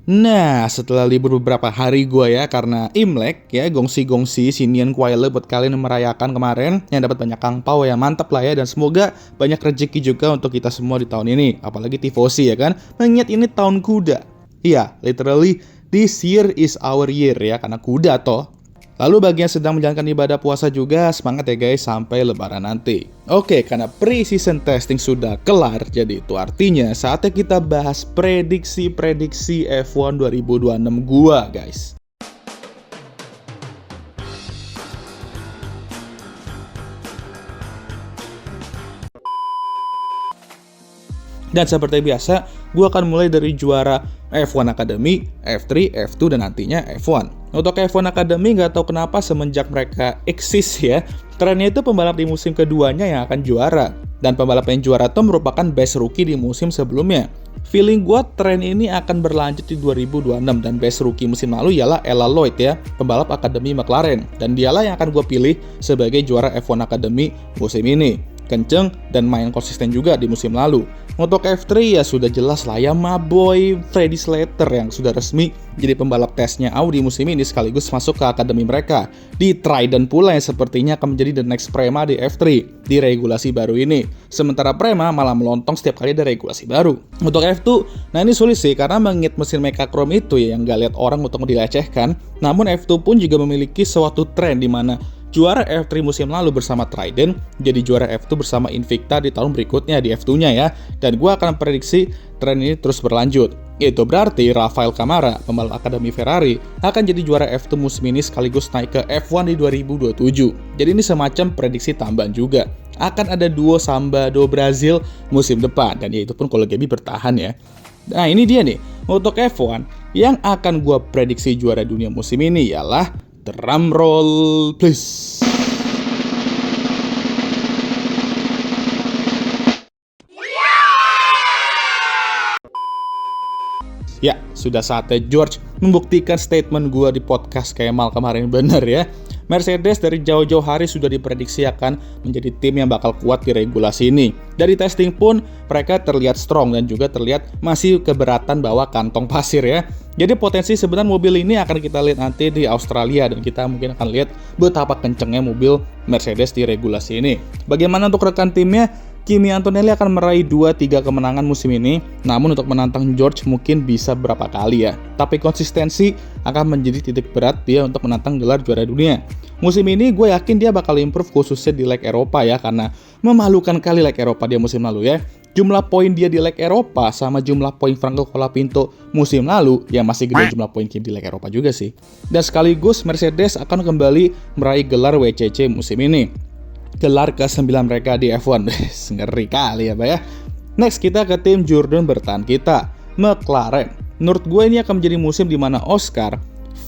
Nah, setelah libur beberapa hari gue ya karena Imlek ya, gongsi-gongsi sinian kuaile buat kalian yang merayakan kemarin yang dapat banyak angpau ya, mantap lah ya, dan semoga banyak rezeki juga untuk kita semua di tahun ini, apalagi tifosi ya kan, mengingat ini tahun kuda. Iya, literally this year is our year ya, karena kuda toh. Lalu bagi yang sedang menjalankan ibadah puasa juga, semangat ya guys sampai lebaran nanti. Oke, karena pre-season testing sudah kelar, jadi itu artinya saatnya kita bahas prediksi-prediksi F1 2026 gua guys. Dan seperti biasa, gue akan mulai dari juara F1 Academy, F3, F2, dan nantinya F1. Untuk F1 Academy, nggak tahu kenapa semenjak mereka eksis ya, trennya itu pembalap di musim keduanya yang akan juara. Dan pembalap yang juara itu merupakan best rookie di musim sebelumnya. Feeling gue tren ini akan berlanjut di 2026, dan best rookie musim lalu ialah Ella Lloyd ya, pembalap Akademi McLaren. Dan dialah yang akan gue pilih sebagai juara F1 Academy musim ini. Kenceng dan main konsisten juga di musim lalu. Untuk F3 ya sudah jelas lah ya, my boy Freddy Slater yang sudah resmi jadi pembalap tesnya Audi musim ini sekaligus masuk ke akademi mereka. Di Trident pula yang sepertinya akan menjadi the next Prema di F3 di regulasi baru ini. Sementara Prema malah melontong setiap kali ada regulasi baru. Untuk F2, nah ini sulit sih karena mengingat mesin Mechachrome itu ya yang gak lihat orang untuk dilecehkan. Namun F2 pun juga memiliki suatu tren di mana juara F3 musim lalu bersama Trident, jadi juara F2 bersama Invicta di tahun berikutnya di F2-nya ya. Dan gue akan prediksi tren ini terus berlanjut. Itu berarti Rafael Camara, pembalap Akademi Ferrari, akan jadi juara F2 musim ini sekaligus naik ke F1 di 2027. Jadi ini semacam prediksi tambahan juga. Akan ada duo Samba do Brazil musim depan, dan yaitu pun kalau Gaby bertahan ya. Nah ini dia nih, untuk F1 yang akan gue prediksi juara dunia musim ini ialah drum roll please. Ya, sudah saatnya George membuktikan statement gue di podcast Kemal kemarin bener ya. Mercedes dari jauh-jauh hari sudah diprediksi akan menjadi tim yang bakal kuat di regulasi ini. Dari testing pun mereka terlihat strong dan juga terlihat masih keberatan bawa kantong pasir ya. Jadi potensi sebenarnya mobil ini akan kita lihat nanti di Australia, dan kita mungkin akan lihat betapa kencengnya mobil Mercedes di regulasi ini. Bagaimana untuk rekan timnya? Kimi Antonelli akan meraih 2-3 kemenangan musim ini, namun untuk menantang George mungkin bisa berapa kali ya. Tapi konsistensi akan menjadi titik berat dia untuk menantang gelar juara dunia. Musim ini gue yakin dia bakal improve khususnya di leg Eropa ya, karena memalukan kali leg Eropa dia musim lalu ya. Jumlah poin dia di leg Eropa sama jumlah poin Franco Colapinto musim lalu ya masih gede jumlah poin Kimi di leg Eropa juga sih. Dan sekaligus Mercedes akan kembali meraih gelar WCC musim ini. Gelar ke-9 mereka di F1. Ngeri kali ya, Pak ya. Next kita ke tim Jordan bertahan kita, McLaren. Menurut gue ini akan menjadi musim di mana Oscar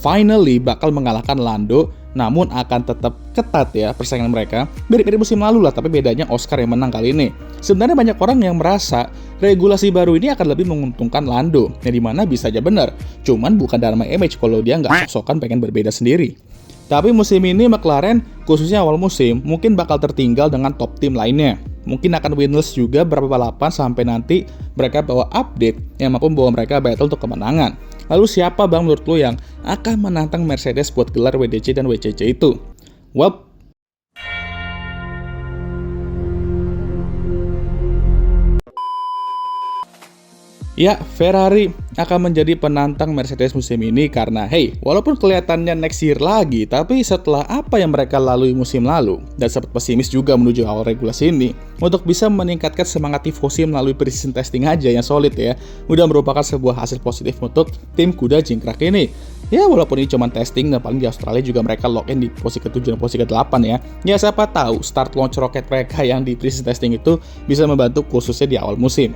finally bakal mengalahkan Lando, namun akan tetap ketat ya persaingan mereka. Mirip-mirip musim lalu lah, tapi bedanya Oscar yang menang kali ini. Sebenarnya banyak orang yang merasa regulasi baru ini akan lebih menguntungkan Lando, yang dimana bisa aja benar. Cuman bukan dalam image kalau dia nggak sok-sokan pengen berbeda sendiri. Tapi musim ini McLaren, khususnya awal musim, mungkin bakal tertinggal dengan top tim lainnya. Mungkin akan winless juga beberapa balapan sampai nanti mereka bawa update yang mampu membawa mereka battle untuk kemenangan. Lalu siapa bang menurut lo yang akan menantang Mercedes buat gelar WDC dan WCC itu? Well, ya, Ferrari akan menjadi penantang Mercedes musim ini karena walaupun kelihatannya next year lagi, tapi setelah apa yang mereka lalui musim lalu dan sempat pesimis juga menuju awal regulasi ini, untuk bisa meningkatkan semangat tifosi melalui pre-season testing aja yang solid ya, udah merupakan sebuah hasil positif untuk tim kuda jingkrak ini. Ya walaupun ini cuma testing dan paling di Australia juga mereka lock-in di posisi ke-7 dan posisi ke-8 ya. Ya siapa tahu start launch roket mereka yang di pre-season testing itu bisa membantu khususnya di awal musim.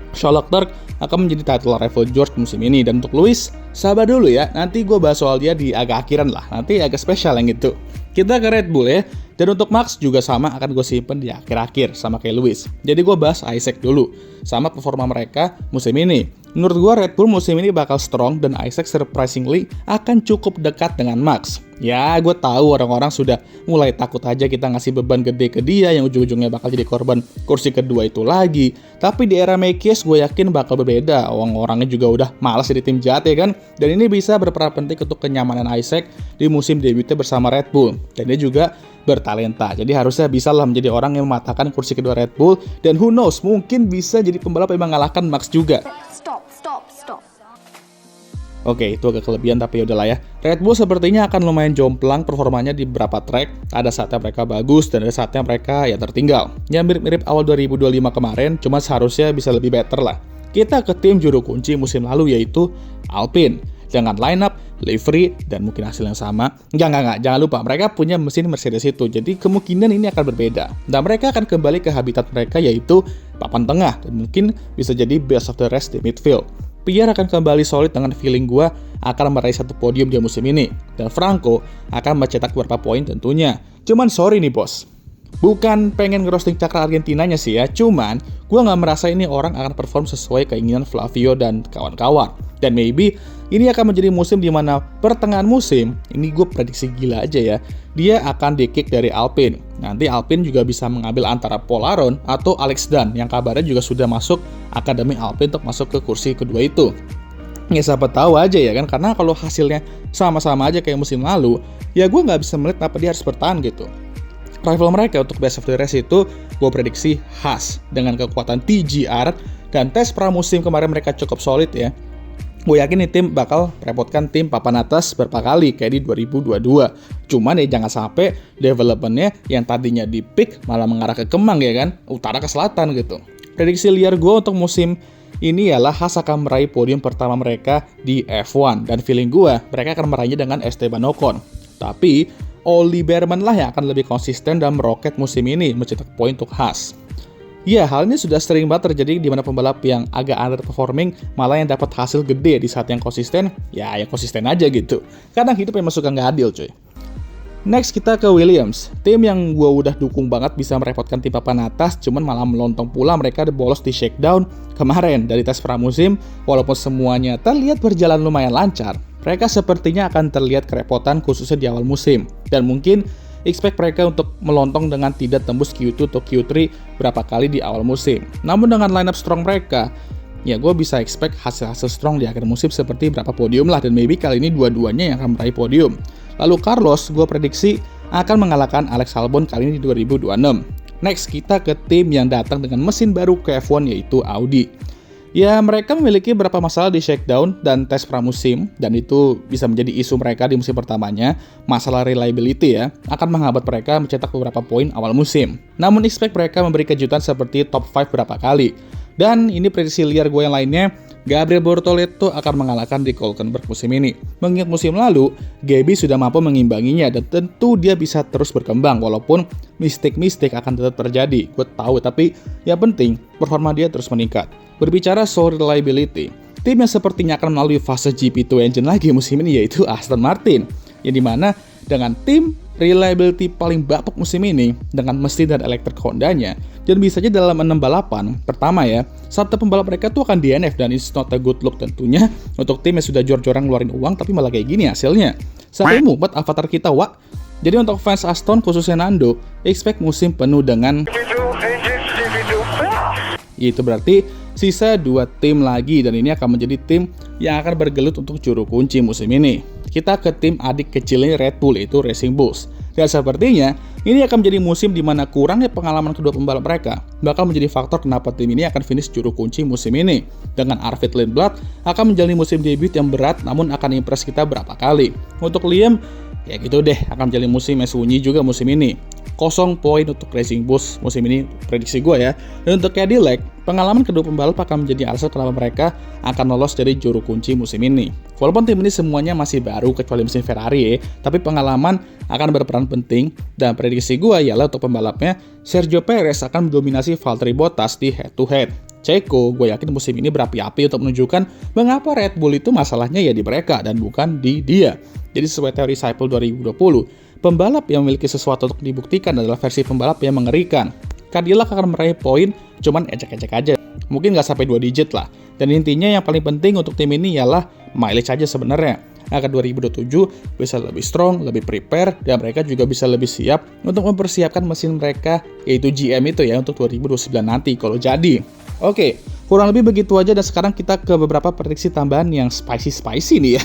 Charles Leclerc akan menjadi title rival George musim ini. Dan untuk Lewis, sabar dulu ya, nanti gue bahas soal dia di agak akhiran lah, nanti agak spesial yang itu. Kita ke Red Bull ya. Dan untuk Max juga sama, akan gue simpen di akhir-akhir sama kayak Lewis. Jadi gue bahas Isaac dulu sama performa mereka musim ini. Menurut gue Red Bull musim ini bakal strong dan Isaac surprisingly akan cukup dekat dengan Max. Ya, gue tahu orang-orang sudah mulai takut aja kita ngasih beban gede ke dia yang ujung-ujungnya bakal jadi korban kursi kedua itu lagi. Tapi di era Mekies gue yakin bakal berbeda. Orang-orangnya juga udah malas jadi tim jahat ya kan. Dan ini bisa berperan penting untuk kenyamanan Isaac di musim debutnya bersama Red Bull. Dan dia juga bertalenta. Jadi harusnya bisa lah menjadi orang yang mematahkan kursi kedua Red Bull. Dan who knows, mungkin bisa jadi pembalap yang mengalahkan Max juga. Stop. Oke, itu agak kelebihan tapi yaudahlah ya. Red Bull sepertinya akan lumayan jomplang performanya di beberapa track. Ada saatnya mereka bagus dan ada saatnya mereka ya tertinggal. Ya mirip-mirip awal 2025 kemarin, cuma seharusnya bisa lebih better lah. Kita ke tim juru kunci musim lalu yaitu Alpine. Dengan lineup, livery, dan mungkin hasil yang sama. Enggak, jangan lupa, mereka punya mesin Mercedes itu, jadi kemungkinan ini akan berbeda. Dan mereka akan kembali ke habitat mereka yaitu papan tengah, dan mungkin bisa jadi best of the rest di midfield. Pierre akan kembali solid dengan feeling gua akan meraih satu podium di musim ini. Dan Franco akan mencetak beberapa poin tentunya. Cuman sorry nih bos, bukan pengen ngerosting cakra Argentinanya sih ya, cuman gue nggak merasa ini orang akan perform sesuai keinginan Flavio dan kawan-kawan. Dan maybe ini akan menjadi musim di mana pertengahan musim, ini gue prediksi gila aja ya, dia akan di-kick dari Alpine. Nanti Alpine juga bisa mengambil antara Paul Aron atau Alex Dan, yang kabarnya juga sudah masuk Akademi Alpine untuk masuk ke kursi kedua itu. Ya siapa tahu aja ya kan, karena kalau hasilnya sama-sama aja kayak musim lalu, ya gue nggak bisa melihat kenapa dia harus bertahan gitu. Rival mereka untuk best of the rest itu gue prediksi Haas dengan kekuatan TGR dan tes pramusim kemarin mereka cukup solid ya. Gue yakin nih tim bakal merepotkan tim papan atas beberapa kali kayak di 2022. Cuman ya jangan sampai developmentnya yang tadinya di peak malah mengarah ke Kemang ya kan, utara ke selatan gitu. Prediksi liar gue untuk musim ini ialah Haas akan meraih podium pertama mereka di F1 dan feeling gue mereka akan meraihnya dengan Esteban Ocon. Tapi Oli Bearman lah yang akan lebih konsisten dan meroket musim ini mencetak poin untuk Haas. Ya, hal ini sudah sering banget terjadi di mana pembalap yang agak underperforming malah yang dapat hasil gede di saat yang konsisten, ya konsisten aja gitu. Kadang hidup memang suka nggak adil cuy. Next kita ke Williams, tim yang gue udah dukung banget bisa merepotkan tim papan atas, cuman malah melontong pula mereka bolos di shakedown kemarin dari tes pramusim. Walaupun semuanya terlihat berjalan lumayan lancar, mereka sepertinya akan terlihat kerepotan khususnya di awal musim. Dan mungkin expect mereka untuk melontong dengan tidak tembus Q2 atau Q3 berapa kali di awal musim. Namun dengan lineup strong mereka, ya gue bisa expect hasil-hasil strong di akhir musim seperti berapa podium lah, dan maybe kali ini dua-duanya yang akan meraih podium. Lalu Carlos, gue prediksi akan mengalahkan Alex Albon kali ini di 2026. Next, kita ke tim yang datang dengan mesin baru ke F1 yaitu Audi. Ya, mereka memiliki beberapa masalah di shakedown dan tes pramusim, dan itu bisa menjadi isu mereka di musim pertamanya. Masalah reliability ya, akan menghambat mereka mencetak beberapa poin awal musim. Namun expect mereka memberi kejutan seperti top 5 berapa kali. Dan ini prediksi liar gue yang lainnya, Gabriel Bortoleto akan mengalahkan Nico Hülkenberg musim ini. Mengingat musim lalu, Gabi sudah mampu mengimbanginya dan tentu dia bisa terus berkembang walaupun mistake akan tetap terjadi. Gue tahu, tapi yang penting performa dia terus meningkat. Berbicara soal reliability, tim yang sepertinya akan melalui fase GP2 engine lagi musim ini yaitu Aston Martin. Yang dimana dengan tim reliability paling bapuk musim ini dengan mesin dan elektrik Honda-nya, dan bisa aja dalam 6 balapan pertama ya, satu pembalap mereka tuh akan DNF dan it's not a good look tentunya untuk tim yang sudah jor-joran ngeluarin uang tapi malah kayak gini hasilnya. Sampai buat avatar kita, Wak. Jadi untuk fans Aston khususnya Nando, expect musim penuh dengan itu berarti sisa 2 tim lagi dan ini akan menjadi tim yang akan bergelut untuk juru kunci musim ini. Kita ke tim adik kecilnya Red Bull yaitu Racing Bulls. Dan sepertinya ini akan menjadi musim di mana kurangnya pengalaman kedua pembalap mereka bakal menjadi faktor kenapa tim ini akan finish juru kunci musim ini. Dengan Arvid Lindblad akan menjalani musim debut yang berat namun akan impress kita berapa kali. Untuk Liam, ya gitu deh, akan menjalani musim yang sunyi juga musim ini. 0 poin untuk Racing Bulls musim ini prediksi gue ya. Dan untuk Cadillac, pengalaman kedua pembalap akan menjadi alasan kenapa mereka akan lolos dari juru kunci musim ini. Walaupun tim ini semuanya masih baru kecuali mesin Ferrari ya, tapi pengalaman akan berperan penting dan prediksi gue ialah untuk pembalapnya Sergio Perez akan mendominasi Valtteri Bottas di head to head. Checo, gue yakin musim ini berapi-api untuk menunjukkan mengapa Red Bull itu masalahnya ya di mereka dan bukan di dia. Jadi sesuai teori Seipel 2020, pembalap yang memiliki sesuatu untuk dibuktikan adalah versi pembalap yang mengerikan. Cadillac akan meraih poin, cuman ecek-ecek aja. Mungkin nggak sampai 2 digit lah. Dan intinya yang paling penting untuk tim ini ialah mileage aja sebenarnya. Agar 2027 bisa lebih strong, lebih prepare, dan mereka juga bisa lebih siap untuk mempersiapkan mesin mereka, yaitu GM itu ya, untuk 2029 nanti kalau jadi. Oke, kurang lebih begitu aja, dan sekarang kita ke beberapa prediksi tambahan yang spicy nih ya.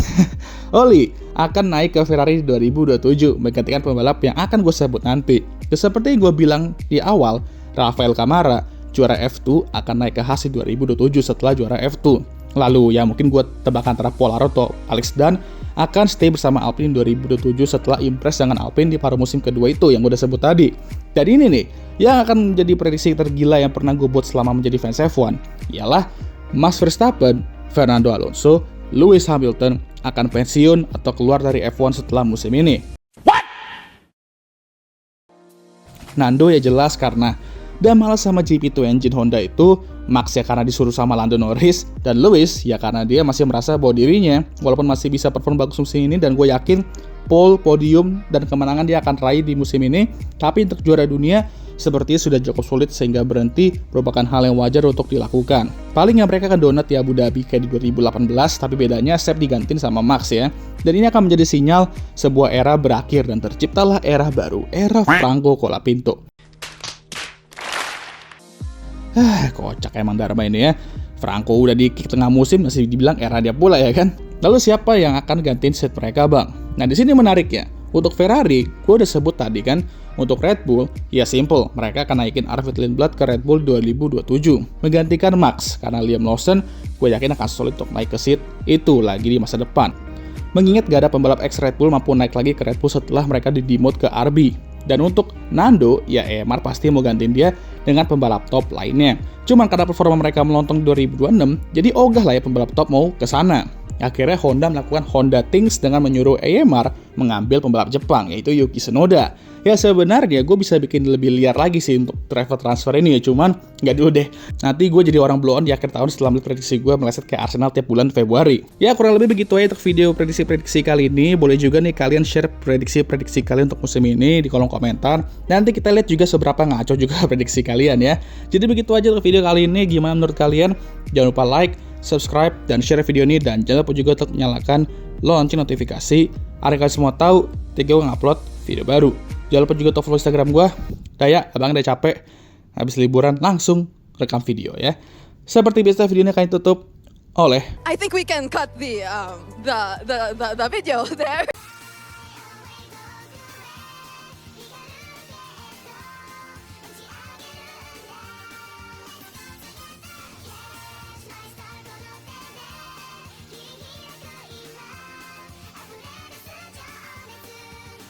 Oli akan naik ke Ferrari di 2027, menggantikan pembalap yang akan gue sebut nanti. Seperti yang gue bilang di awal, Rafael Camara, juara F2, akan naik ke Haas di 2027 setelah juara F2. Lalu ya mungkin gue tebak antara Pollard atau Alex Dan akan stay bersama Alpine 2027 setelah impress dengan Alpine di paruh musim kedua itu yang gue udah sebut tadi. Dan ini nih, yang akan menjadi prediksi tergila yang pernah gue buat selama menjadi fans F1, ialah Max Verstappen, Fernando Alonso, Lewis Hamilton akan pensiun atau keluar dari F1 setelah musim ini. What? Nando ya jelas karena udah malas sama GP2 engine Honda itu, Max ya karena disuruh sama Lando Norris, dan Lewis ya karena dia masih merasa bahwa dirinya walaupun masih bisa perform bagus musim ini, dan gue yakin pole, podium, dan kemenangan dia akan raih di musim ini, tapi untuk juara dunia sepertinya sudah cukup sulit sehingga berhenti merupakan hal yang wajar untuk dilakukan. Paling yang mereka akan donat di Abu Dhabi kayak di 2018, tapi bedanya Seb digantiin sama Max ya. Dan ini akan menjadi sinyal sebuah era berakhir dan terciptalah era baru, era Franco Colapinto. Kocak emang Dharma ini ya. Franco udah di kick tengah musim masih dibilang era dia pula ya kan. Lalu siapa yang akan gantiin set mereka bang? Nah di sini menarik ya. Untuk Ferrari, gue udah sebut tadi kan. Untuk Red Bull, ya simple. Mereka akan naikin Arvid Lindblad ke Red Bull 2027. Menggantikan Max, karena Liam Lawson, gue yakin akan solid untuk naik ke seat itu lagi di masa depan. Mengingat gak ada pembalap ex-Red Bull mampu naik lagi ke Red Bull setelah mereka di-demote ke RB. Dan untuk Nando, ya EMR pasti mau gantiin dia dengan pembalap top lainnya. Cuman karena performa mereka melontong 2026, jadi ogah lah ya pembalap top mau ke sana. Akhirnya Honda melakukan Honda Things dengan menyuruh EMR mengambil pembalap Jepang, yaitu Yuki Tsunoda. Ya sebenarnya gue bisa bikin lebih liar lagi sih untuk driver transfer ini ya, cuman nggak dulu deh. Nanti gue jadi orang blow on di akhir tahun setelah melihat prediksi gue meleset kayak Arsenal tiap bulan Februari. Ya kurang lebih begitu aja untuk video prediksi-prediksi kali ini. Boleh juga nih kalian share prediksi-prediksi kalian untuk musim ini di kolom komentar. Nanti kita lihat juga seberapa ngaco juga prediksi kalian ya. Jadi begitu aja untuk video kali ini. Gimana menurut kalian? Jangan lupa like, subscribe, dan share video ini. Dan jangan lupa juga untuk menyalakan lonceng notifikasi agar kalian semua tahu ketika gue ngupload video baru. Jangan lupa juga untuk follow Instagram gue. Daya, abang udah capek. Habis liburan langsung rekam video ya. Seperti biasa video ini akan ditutup oleh I think we can cut the video there.